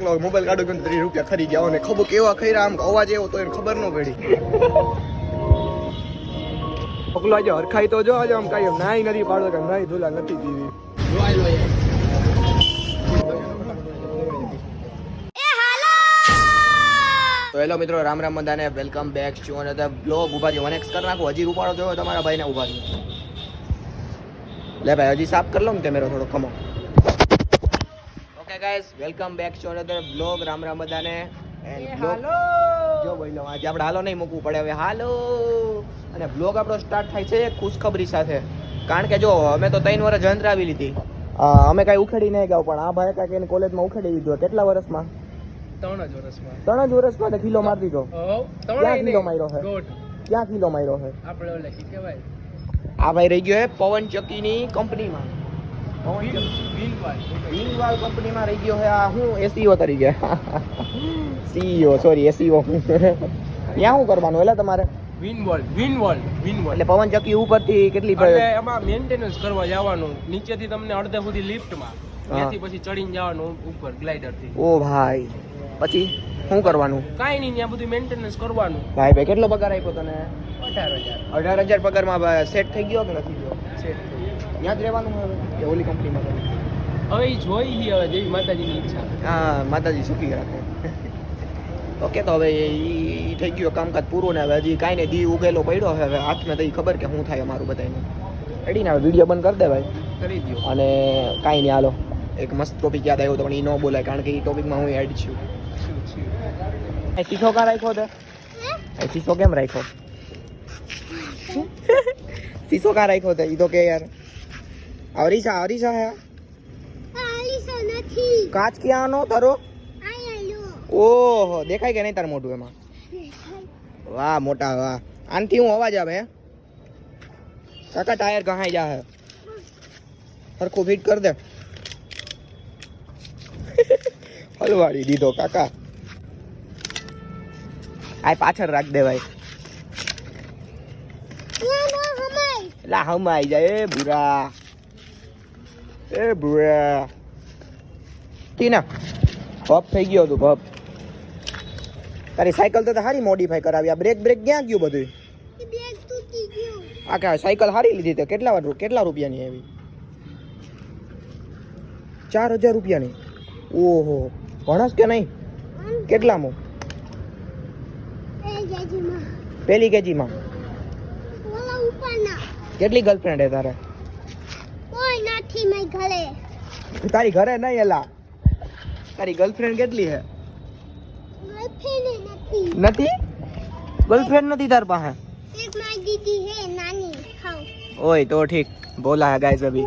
Mobile કાઢો કે 30 રૂપિયા ખરી ગયા ને ખબર કેવા ખૈરા આમ અવાજ એવો તો એને ખબર ન પડી. પગલો આજે હરખાઈ તો જો આજે આમ કાંઈ નાઈ નથી પાડો કે નાઈ ધોલા નથી જીવી. તો હેલો મિત્રો, રામ રામ બધાને, welcome back to another blog. ઉભા રહ્યો, 1x કરી નાખો. હજી ઉપાડો જોયો તમારા ભાઈને ઉભા રહ્યો. લે ભાઈ, હજી સાફ કરી લો ને કેમેરો થોડો. કમો. Okay guys, welcome back to another blog. Ram Ram બધાને. હાલો જો બોલો, આજે આપણે હાલો નહીં મૂકવું પડે હવે. હાલો. અને બ્લોગ આપણો સ્ટાર્ટ થાય છે ખુશખબરી સાથે. કારણ કે જો અમે તો 3 વર્ષ જંતરાવી લીધી. અમે કાંઈ ઉખેડી નહીં ગયા, પણ આ ભાઈ કાંઈક એને કોલેજમાં ઉખેડી દીધો. કેટલા વર્ષમાં? 3 જ વર્ષમાં કિલો મારી દીધો. ક્યાં કિલો માર્યો છે? ક્યાં કિલો માર્યો છે? આપણે ઓલે કી કહેવાય, આ ભાઈ રહી ગયો છે પવન ચક્કીની કંપનીમાં. વિનવાલ કંપનીમાં રહી ગયો છે. આ હું એસીઓ તરીકે સીઈઓ, સોરી એસીઓ. ત્યાં શું કરવાનું એટલે તમારે? વિનવોલ એટલે પવન ચક્કી ઉપરથી કેટલી એટલે એમાં મેન્ટેનન્સ કરવા જવાનું, નીચેથી તમને અડધે સુધી લિફ્ટમાં, ત્યાંથી પછી ચડીને જવાનું ઉપર ગ્લાઇડરથી. ઓ ભાઈ, પછી શું કરવાનું? કાંઈ નહીં, ત્યાં બધું મેન્ટેનન્સ કરવાનું. ભાઈ ભાઈ કેટલો પગાર આપ્યો તને? 18,000 પગારમાં સેટ થઈ ગયો કે નથી ગયો? સેટ ત્યાં જ રહેવાનું હવે કે ઓલી કંપનીમાં? હવે એ જોઈ લઈએ, હવે જેવી માતાજીની ઈચ્છા. હા, માતાજી સુખી રાખે. ઓકે, તો હવે એ થઈ ગયો કામકાજ પૂરું ને હવે હજી કાંઈ નહીં, દી ઉગેલો પડ્યો હવે હાથમાં તો ખબર કે શું થાય અમારું બધાને. રેડી ને? હવે વિડીયો બંધ કરી દે ભાઈ. કરી દો. અને કાંઈ નહીં, હાલો એક મસ્ત ટોપિક યાદ આવ્યો તો પણ એ ન બોલાય, કારણ કે એ ટોપિકમાં હું એડ છું. શીશો કા રાખ્યો તે? શીશો કેમ રાખ્યો? શીશો કા રાખ્યો તે? એ તો કે યાર. અરીસા હે? કાચ ક્યાં નો તારો? ઓહો, દેખાય કે નહીં તાર મોઢું એમાં? વાહ મોટા વાહ. આનથી હું અવાજ આવે હે કાકા? ટાયર કહાઈ જા હે? સરખું ફિટ કર દે. હલવાડી દીધો કાકા. આ પાછળ રાખ દે ભાઈ. લા હમાઈ જાય એ બુરા. ટીના પપ થઈ ગયો તું પપ. તારી સાયકલ તો સારી મોડિફાઈ કરાવી. આ બ્રેક ક્યાં ગયું બધું? આ કે સાયકલ સારી લીધી તો કેટલા રૂપિયાની આવી? 4,000 રૂપિયાની? ઓહો, ભણસ કે નહીં? કેટલામાં? પહેલી કેજીમાં. કેટલી ગર્લફ્રેન્ડ હે તારે? તારી ઘરે નહીં એલા, તારી ગર્લફ્રેન્ડ કેટલી હે? નથી? ગર્લફ્રેન્ડ નથી તાર પાસે? ઓય તો ઠીક, બોલા હે ગાઈસ અભી.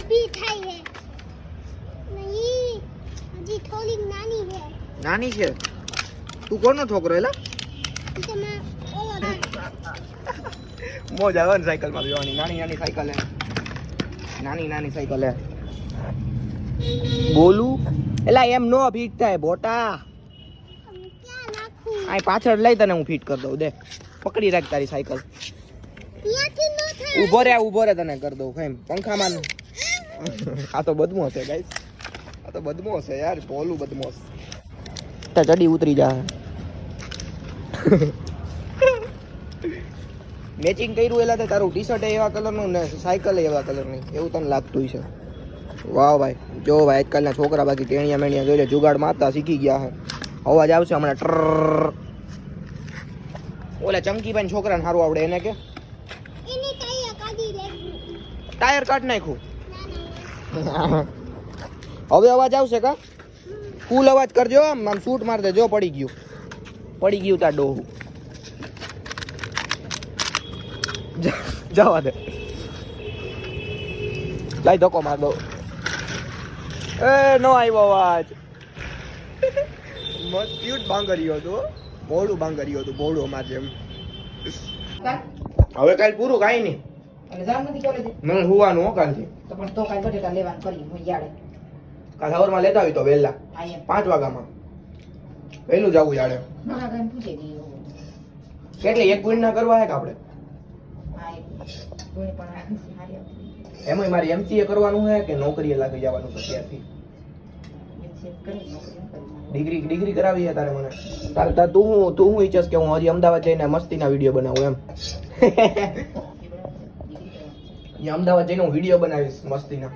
નાની છે? તું કોનો છોકરો એલા? મોજ આવે ને સાયકલમાં બેવાની. નાની સાયકલ હે, નાની સાયકલ હે. બોલું એલા એમ નો ફિટ થાય બોટા. આ પાછળ લઈ તને હું ફિટ કરી દઉં. દે પકડી રાખ તારી સાયકલ. ઉભો રે તને કરી દઉં એમ પંખામાં. આ તો બદમો હશે ગાઈસ, આ તો બદમો હશે યાર. બોલું બદમો તો ચડી ઉતરી જા. મેચિંગ કર્યું એલા તે તારું ટી શર્ટ એવા કલરનું ને સાયકલ એવા કલરની, એવું તને લાગતું છે? વાહ ભાઈ, જો ભાઈ આજકાલના છોકરા બાકી ટેણિયા મેણિયા જોઈ લે, જુગાડ મારતા શીખી ગયા છે. અવાજ આવશે હમણાં ટ્ર. ઓલા ચમકીભાઈ છોકરાને સારું આવડે એને કે ટાયર કાઢ નાખ્યું. હવે અવાજ આવશે કા? ફૂલ અવાજ કરજો, આમ શૂટ માર દે. જો પડી ગયું તાર ડોહું. જવા દે, લાઈ ધક્કો માર દો. એ નો આવ્યો અવાજ. મસ્ત ક્યુટ બાંગરીયો હતો, બોડું બાંગરીયો હતું, બોડું અમાર જેમ. હવે કાલ પૂરું કાઈ નહીં. અને જામ નથી કોલેજ? મને હુવાનું હો કાલથી. તો પણ તો કાલ બટેટા લેવાનું કરી હું યાડે. કાલ સવારમાં લેતા આવી તો વહેલા 5 વાગ્યામાં વહેલું જવું યાડે. મારા ઘરે પૂછી દીધું કેટલે એક ગુણ ના કરવા હે કે આપણે? હા, કોઈ પણ હારી આવતી. એમાંય મારે એમસીએ કરવાનું છે કે નોકરીએ લાગી જવાનું છે ત્યારથી? એમસીએ કરી નોકરી કરી. ડિગ્રી કરાવી છે તારે મને તારે તું હું ઈચ્છસ કે હું હજી અમદાવાદ જઈને મસ્તીના વિડીયો બનાવું એમ અહીંયા અમદાવાદ જઈને હું વિડીયો બનાવીશ મસ્તીના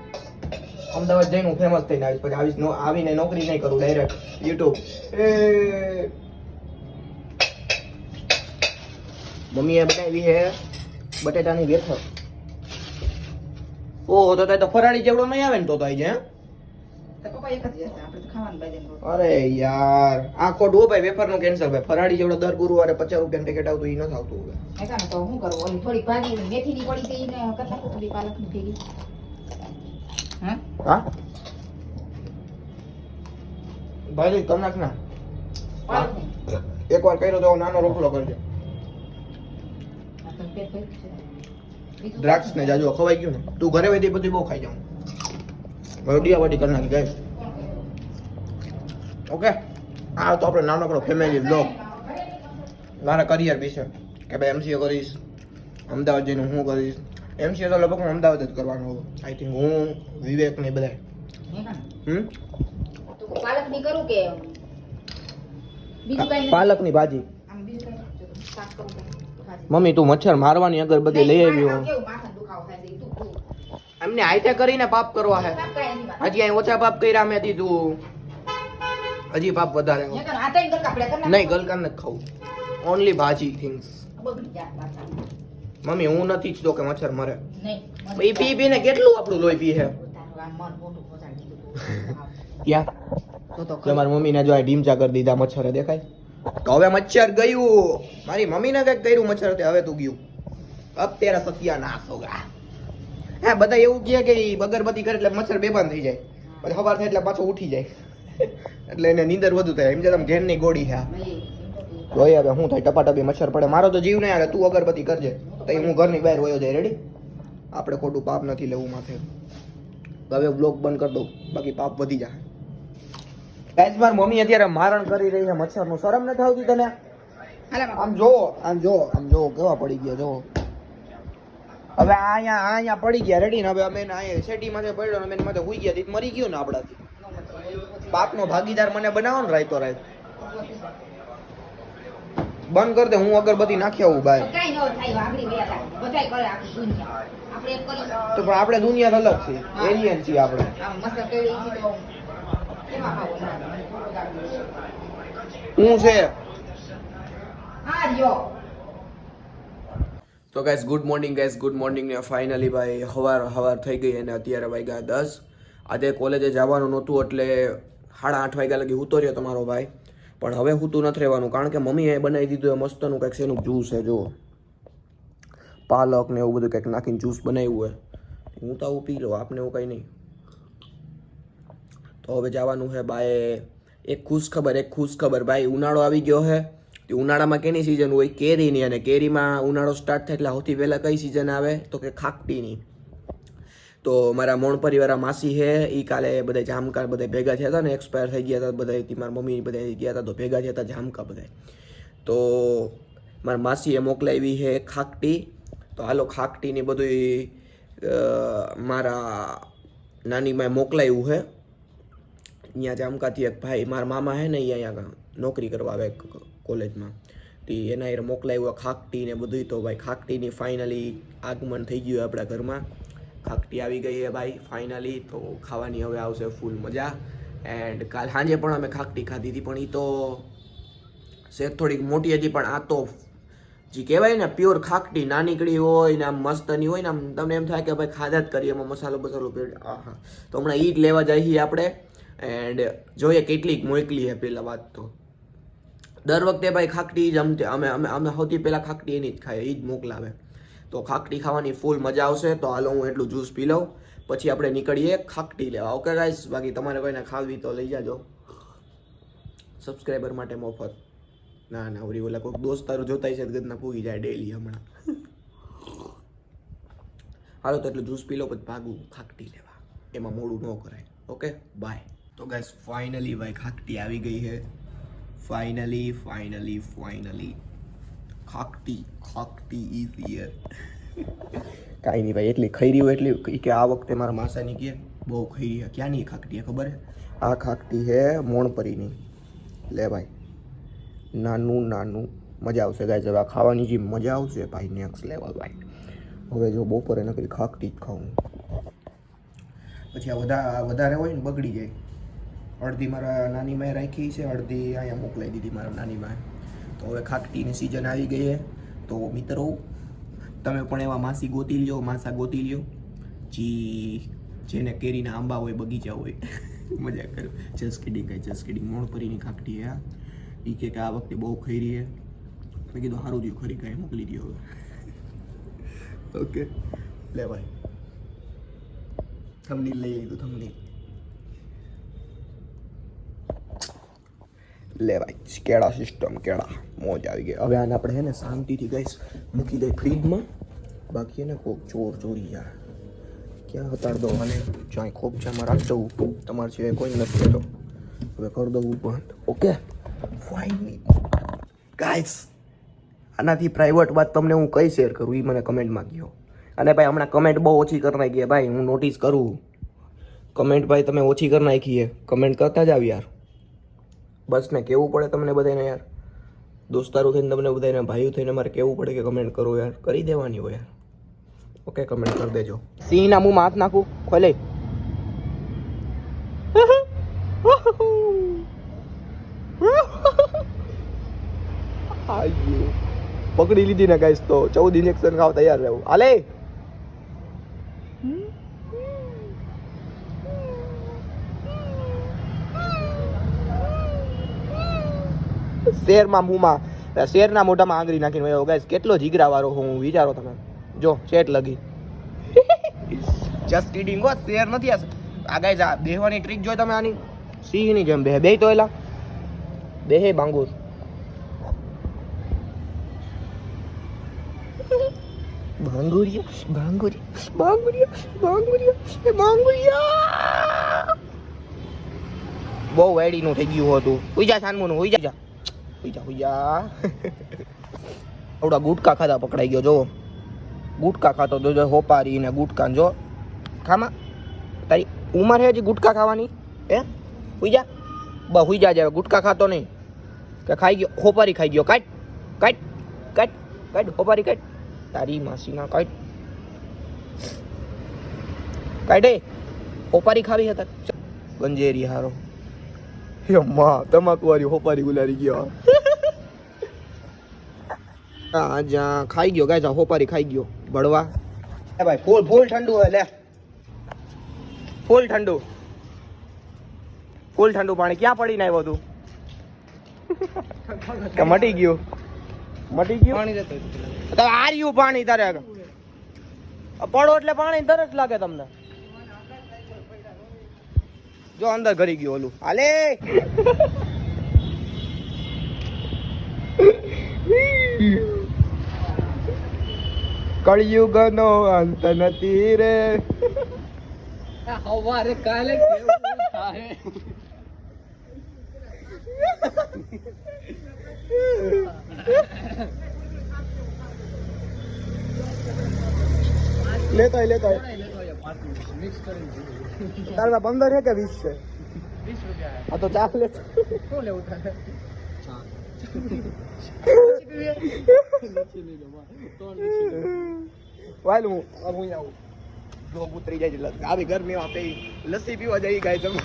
અમદાવાદ જઈને હું ફેમસ થઈને આવીશ પછી આવીને નોકરી નહીં કરું ડાયરેક્ટ યુટ્યુબ મમ્મીએ બનાવી છે બટેટાની વેફર ઓહો તો ફરાળી જેવડો નહીં આવે ને તો આવી જાય તો પપ્પા એક જ હશે આપણે તો ખાવાનું બાજે અરે યાર આખો ડો ભાઈ વેફર નું કેન્સર ભાઈ ફરાળી જેવડો દર ગુરુવારે 50 રૂપિયાનું પેકેટ આવતું એ નથી આવતું હવે મેકાને તો હું કરું ઓલી થોડી ભાજી મેથીની પડી છે એને કરતા થોડી પાલકની ભેગી હા ભાઈ કમ નાખ ના પાલકની એકવાર કર્યો તો નાનો રોટલો કરજો આ તો પેટ ભરી છે દ્રાક્ષ ને જાજો ખવાઈ ગયું ને તું ઘરે હોય તે બધું બહુ ખાઈ જાઉં રોટિયા વાટી કરી નાખી ગાઈસ ઓકે આ તો આપણે નાનકડો ફેમિલી બ્લોગ મારા કરિયર વિશે કે ભાઈ એમસીએ કરીશ અમદાવાદ જઈને હું કરીશ એમસીએ તો લગભગ હું અમદાવાદ જ કરવાનો આઈ થિંક હું વિવેક ને બધા તો પાલકની કરું કે બીજું કઈ પાલકની ભાજી આમ બીજું કઈ શાક કરું કે ભાજી મમ્મી તું મચ્છર મારવાની અગરબત્તી લઈ આવ્યો કેવું માથા દુખાવો થાય છે તું એમને આઈતે કરીને પાપ કરવા હે શાક કાઈ નહીં હજી અહીં ઓછા પાપ કર્યા મેં તું હજી પાપ વધારે મેં કરું આ તઈ ગલકા આપણે કરી નહીં ગલકા નથી ખાવું ઓનલી ભાજી થિંગ્સ બગડી જાય પાછા મમ્મી હું નથી ઈચ્છતો કે મચ્છર મરે નહીં એ પી પીને કેટલું આપણું લોહી પી છે તારું આ મન મોટું પહોંચાડી દીધું ક્યાં તો મારી મમ્મીને જો આ ઢીમચા કરી દીધા મચ્છરે દેખાય તો હવે મચ્છર ગયું મારી મમ્મીને કઈક કર્યું મચ્છર તે હવે તું ગયું અબ તેરા સત્યાનાશ હોગા હા બધા એવું કહે કે ઈ અગરબત્તી કરે એટલે મચ્છર બેભાન થઈ જાય પછી સવાર થાય એટલે પાછો ઉઠી જાય એટલે એને નીંદર વધુ થાય એમ જે તમે ઘેરની ગોળી છે જોઈએ હવે શું થાય ટપાટપી મચ્છર પડે મારો તો જીવ નહીં આવે તું અગરબત્તી કરજે તો હું ઘરની બહાર વયો જાય રેડી આપણે ખોટું પાપ નથી લેવું માથે હવે બ્લોગ બંધ કરી દઉં બાકી પાપ વધી જાય ગાઈસ માર મમ્મી અત્યારે મારણ કરી રહી છે મચ્છરનું શરમ નથી આવતી તને આમ જો કેવા પડી ગયા જો હવે અહીંયા પડી ગયા રેડી ને હવે અમે અહીંયા શેટી માથે પડ્યો ને અમે એની માથે હુઈ ગયા તી મરી ગયો ને આપણાથી બાપનો ભાગીદાર મને બનાવો ને રાયતો રાત બંધ કર દે હું અગરબત્તી નાખી આવું બહાર કાઈ ન થાય આગળી ગયા બધાય કરે આખી દુનિયા આપણે એક કરી તો પણ આપણે દુનિયા અલગ છે એલિયન છીએ આપણે આમ મસ્ત કેળી ઈ તો કેમાં ખાવું હું છે આ જો તો ગાઈસ ગુડ મોર્નિંગ ને ફાઇનલી ભાઈ હવાર થઈ ગઈ અને અત્યારે વાગ્યા 10 આજે કોલેજે જવાનું નહોતું એટલે 8:30 વાગ્યા લગી હૂતો રહ્યો તમારો ભાઈ પણ હવે હૂતું નથી રહેવાનું કારણ કે મમ્મીએ બનાવી દીધું એ મસ્તનું કંઈક શેનું જ્યુસ છે જો પાલક ને એવું બધું કંઈક નાખીને જ્યુસ બનાવ્યું હોય હું તો આવું પી લઉં આપને એવું કંઈ નહીં તો હવે જવાનું છે બાય એક ખુશ ખબર ભાઈ ઉનાળો આવી ગયો છે ઉનાળામાં કેની સિઝન હોય કેરીની અને કેરીમાં ઉનાળો સ્ટાર્ટ થાય એટલે સૌથી પહેલાં કઈ સિઝન આવે તો કે ખાકટીની તો મારા મોણ પરિવારના માસી છે એ કાલે બધા જામકા બધા ભેગા થયા હતા ને એક્સપાયર થઈ ગયા હતા બધા મારા મમ્મી બધા ગયા હતા તો ભેગા થયા હતા જામકા બધા તો મારા માસીએ મોકલાવી છે ખાકટી તો હાલો ખાકટીની બધું મારા નાનીમાએ મોકલાવ્યું છે અહીંયા જામકાથી એક ભાઈ મારા મામા છે ને એ અહીંયા નોકરી કરવા આવે કોલેજમાં તો એના એ મોકલાવ્યું ખાકટી ને બધું તો ભાઈ ખાકટીની ફાઇનલી આગમન થઈ ગયું આપણા ઘરમાં ખાકટી આવી ગઈ છે ભાઈ ફાઇનલી તો ખાવાની હવે આવશે ફૂલ મજા એન્ડ કાલ સાંજે પણ અમે ખાકટી ખાધી હતી પણ એ તો સેજ થોડીક મોટી હતી પણ આ તો જે કહેવાય ને પ્યોર ખાકટી નાનીકડી હોય ને આમ મસ્તની હોય ને આમ તમને એમ થાય કે ભાઈ ખાધા જ કરીએ એમાં મસાલો પેડ આહા તો હમણાં એ જ લેવા જઈએ આપણે એન્ડ જોઈએ કેટલીક મોકલી છે પહેલાં વાત તો દર વખતે ભાઈ ખાકટી જ અમે સૌથી પહેલાં ખાકટી એની જ ખાઈએ એ જ મોકલાવે તો ખાકટી ખાવાની ફૂલ મજા આવશે તો હાલો હું એટલું જ્યુસ પી લઉં પછી આપણે નીકળીએ ખાકટી લેવા ઓકે ગાઈસ બાકી તમારે કોઈને ખાવી તો લઈ જાજો સબસ્ક્રાઈબર માટે મફત ના ઓરી ઓલા કોઈક દોસ્તારો જોતા છે ગદના પૂગી જાય ડેલી હમણાં હાલો તો એટલું જ્યુસ પી લો પછી ભાગું ખાકટી લેવા એમાં મોડું ન કરાય ઓકે બાય તો ગાઈસ ફાઇનલી ભાઈ ખાકટી આવી ગઈ છે ફાઇનલી ખાકટી ઇઝ હિયર કાંઈ નહીં ભાઈ એટલી ખાઈ રહ્યું એટલી કે આ વખતે મારા માસાની કે બહુ ખાઈ રહ્યા ક્યાંની ખાકટી ખબર હે આ ખાકટી હે મોણપરીની લે ભાઈ નાનું નાનું મજા આવશે ગાઈસ. હવે આ ખાવાની જે મજા આવશે ભાઈ નેક્સ્ટ લેવલ ભાઈ. હવે જો બપોરે નકરી ખાકટી જ ખાવું, પછી આ વધારે હોય ને બગડી જાય. અડધી મારા નાની માએ રાખી છે, અડધી અહીંયા મોકલાઈ દીધી મારા નાની માએ. તો હવે ખાકટીની સિઝન આવી ગઈ છે. તો મિત્રો તમે પણ એવા માસી ગોતી લ્યો, માસા ગોતી લ્યો જેને કેરીના આંબા હોય, બગીચા હોય. મજા કર્યો. Just kidding guys, just kidding. મોણપરીની ખાકટી આ એ કે આ વખતે બહુ ખાઈ રહી છે. મેં કીધું સારું થયું ખરી કાંઈ મોકલી દો હવે. ઓકે લે ભાઈ થંબનેલ લઈ લીધું. થંબનેલ લે ભાઈ કેળા સિસ્ટમ, કેળા મોજ આવી ગઈ. હવે આને આપણે હે ને શાંતિથી ગાઈસ મૂકી દઈ ફ્રીજમાં. બાકી એને કોક ચોર ચોરી જાય ક્યાં હતાડ દો અને ચાય ખોપચામાં રાખ દઉં. તમારે સિવાય કોઈ નથી કહેતો. હવે કરી દઉં બંધ. ઓકે ફાઇનલી ગાઈસ આનાથી પ્રાઇવેટ વાત તમને હું કઈ શેર કરું એ મને કમેન્ટમાં કહો. અને ભાઈ હમણાં કમેન્ટ બહુ ઓછી કરી નાખી ભાઈ, હું નોટિસ કરું. કમેન્ટ ભાઈ તમે ઓછી કરી નાખી છે. કમેન્ટ કરતા જાવ યાર. બસ ને કેવું પડે તમને બધાને યાર. દોસ્તારો થઈને તમને બધાને ભાઈઓ થઈને મારે કેવું પડે કે કમેન્ટ કરો યાર. કરી દેવાની હોય યાર. ઓકે કમેન્ટ કરી દેજો. સિંહના મુંહમાં હાથ નાખું ખોલે. પકડી લીધી ને ગાઈસ. તો 14 ઇન્જેક્શન ખાવ તૈયાર રહેવું. હાલે શેરમાં મુંહમાં, શેરના મોઢામાં આંગળી નાખીને વયો ગાઈસ. કેટલો જીગરા વાળો હું વિચારો તમે. જો ચેટ લગી જસ્ટ કિડિંગ હો. શેર નથી આ ગાઈસ. આ બેહવાની ટ્રીક જોઈ તમે આની. સિંહની જેમ બે તો એલા બેહે બાંગુર. બહુ વેડીનું થઈ ગયું હતું. હુઈ જા સાનમુનું, હુઈ જા. આવડા ગુટકા ખાતા પકડાઈ ગયો. જો ગુટકા ખાતો તો હોપારી ને ગુટકા જો ખામાં. તારી ઉંમર હે હજી ગુટકા ખાવાની? હે હુઈ જા હુઈ જા. ગુટકા ખાતો નહીં કે ખાઈ ગયો? હોપારી ખાઈ ગયો. કાઢ હોપારી કાઢ. તારી માસીના કાઢ હોપારી ખાવી હતા. ગંજેરી હારો તમાકુ વાળી હોપારી ગુલારી ગયો. જ્યાં ખાઈ ગયો ગાય હોપારી ખાઈ ગયો. ભડવા ભાઈ ફૂલ ઠંડુ હોય. લે ફૂલ ઠંડુ પાણી ક્યાં પડીને આવ્યો તું? કે મટી ગયું પાણી આર્યું પાણી તારે પડો એટલે પાણી તરસ લાગે તમને. જો અંદર ઘરી ગયો ઓલું. હાલે કળિયુગનો અંત નથી રે. હવારે કાલે કેવું થાય. લેતો મિક્સ કરીને તારા 15 છે કે 20 છે? 20 રૂપિયા. આ તો ચા લે. શું લેવું તારે? વાલ હું આવું જોગ ઉતરી જાય છે. આવી ગરમીમાં પી લસ્સી પીવા જઈ ગાય તમે.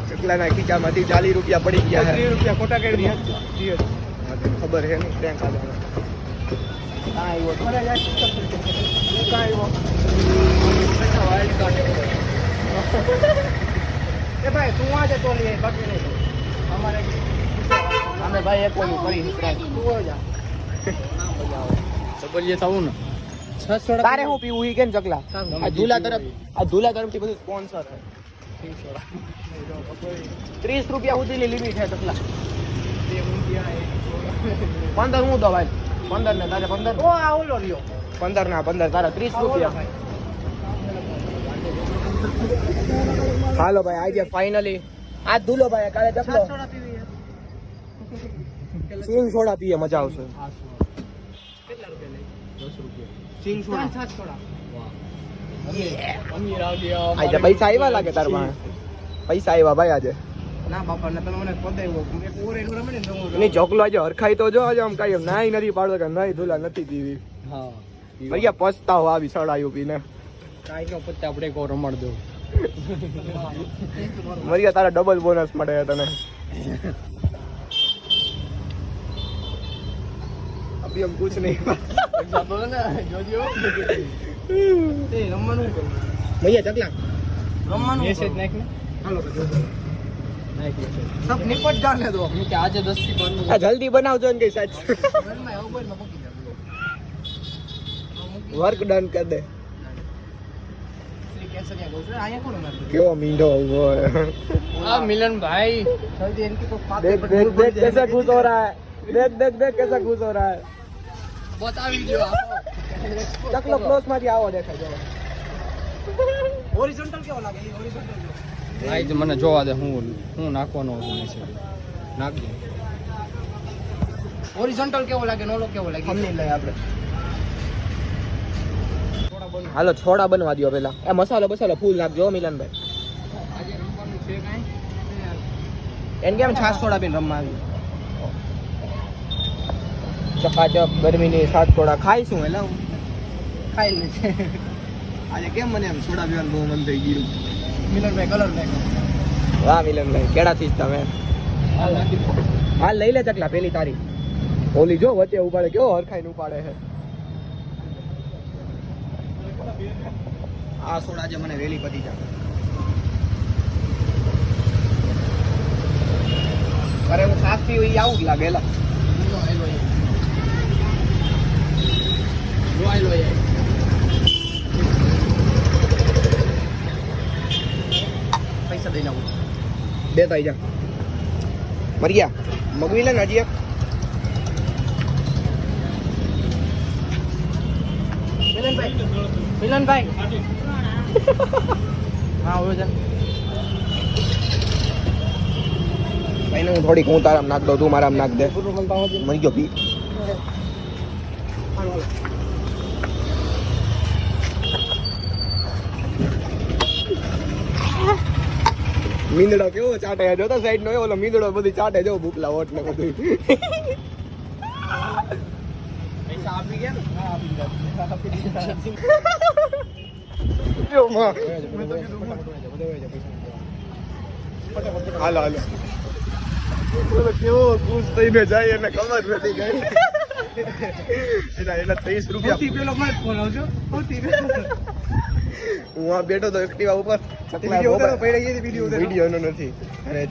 ચકલાના ખીચામાંથી 40 રૂપિયા પડી ગયા. 30 રૂપિયા ખોટા કરી ખબર છે નહીં ક્યાં ખાધા. ભાઈ તું આજે તો લઈ બાકી નહીં. અમે ભાઈ એક ઓલું કરી નીકળ્યા. બોલીએ થવું ને તારે હું પીવું ઈ કે ચકલા? આ ઝૂલા તરફથી બધું સ્પોન્સર છે. 30 રૂપિયા સુધીની લિમિટ છે ચકલા. 15 હું દો ભાઈ. 15 ને તારે 15. ઓ આ ઓલો રહ્યો 15 ના 15 તારા 30 રૂપિયા. હાલો ભાઈ આજે ફાઇનલી આ ધૂલો ભાઈ કાલે ચકલો સોડા પીવી સિંગ સોડા પીએ મજા આવશે. કેટલા રૂપિયા લઈ? 10 રૂપિયા. સિંગ સોડા. 5 સોડા. અમીર આ ગયા. આજે પૈસા આવ્યા લાગે તાર પાસે. પૈસા આવ્યા ભાઈ આજે. ના બાપા ને તમે મને પતાવ્યો એક ઓર એનું રમે ને તો હું ની ચોકલો આજે હરખાઈ તો જો આજે આમ કાંઈ એમ નાઈ નથી પાડતો કે નહીં ધૂલા નથી દીવી હા ભૈયા પસ્તાવ આવી સડાયું પીને કાઈ નો પત્તા આપણે કો રમાડ દો મરિયા તારા ડબલ બોનસ મળે તને અભી હમ કુછ નહીં જાતો ને જોજો એ રમવાનું કરું ભૈયા ચકલા રમવાનું મેસેજ નાખ ને હાલો તો જોજો નાખ સબ નિપટ જાને દો કે આજે 10 થી 15 આ જલ્દી બનાવજો ને કઈ સાચ ઘરમાં આવું બોલ માં મૂકી દે વર્ક ડન કર દે શ્રી કેસરિયા ગો છે આયા કોણ માર કેવો મીંઢો ઉભો આ મિલન ભાઈ જલ્દી इनकी को बात देख देख देख कैसा खुश हो रहा है देख देख देख कैसा खुश हो रहा है બતાવી દો આપો ચકલો ક્લોઝ માંથી આવો દેખાય જો હોરિઝોન્ટલ કેવો લાગે એ હોરિઝોન્ટલ ભાઈ તો મને જોવા દે હું નાખવાનો છું છે નાખ દે હોરિઝોન્ટલ કેવો લાગે નોલો કેવો લાગે હમ નહીં લઈ આપણે હાલો છોડા બનવા દો પેલા એ મસાલો બસાલો ફૂલ નાખજો મિલનભાઈ આજે રમવાનું છે કાઈ એમ કેમ છાસ સોડા બેન રમવા આવી ચકાચક ગરમીની સાત સોડા ખાઈશું એટલે ખાઈ લે આજે કેમ મને એમ સોડા પીવાનું બહુ મન થઈ ગયું મિલનભાઈ કલર નાખો વાહ મિલનભાઈ કેળાથી જ તમે હાલ નાખી દો હાલ લઈ લે ચકલા પેલી તારી ઓલી જો વચ્ચે ઉપાડે કેવો હરખાઈને ઉપાડે છે આ સોડા જે મને વેલી પતી જાય અરે હું ખાસ પીવું ઈ આવું જ લાગે એલા પૈસા દઈને આવું દેતા જા મરિયા મગવી લે ને હજી એક મિલનભાઈ હા હવે જા ભાઈને હું થોડીક હું તારામ નાખ દઉં તું મારામ નાખ દે મરી ગયો પી મીંદડો કેવો ચાટે જોતો સાઈડ નો ઓલો મીંદડો બધી ચાટે જો ભૂકલા ઓટ ને બધું પૈસા આપી ગયા ને હા આપી ગયા જો માં હાલો હાલો ઓલો કેવો ખુશ થઈને જાય એને ખબર નથી ગઈ એના 30 રૂપિયા પેલો મને ફોન આવજો હું આ બેઠો તો એક્ટિવા ઉપર વિડીયો નો નથી અને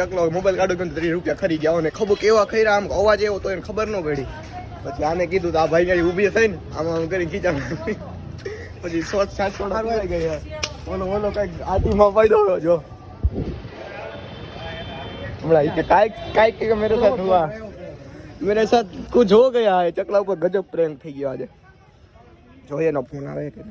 ચકલો મોબાઈલ કાઢો તો 30 રૂપિયા ખરી ગયા અને ખબર કેવા ખૈરા આમ અવાજ એવો તો એને ખબર ન પડી પછી આને કીધું તો આ ભાઈ ને ઊભી થઈને આમાં આમ કરી ખીચા પછી 700 મારવા ગયા ઓલો કઈક આટીમાં પડ્યો જો હમણાં કે કાઈક કે મેરે સાથ હુઆ मेरे साथ कुछ हो गया है चकला ऊपर गजब प्रेम થઈ ગયો આજે જોઈએ નો ફોન આવે કે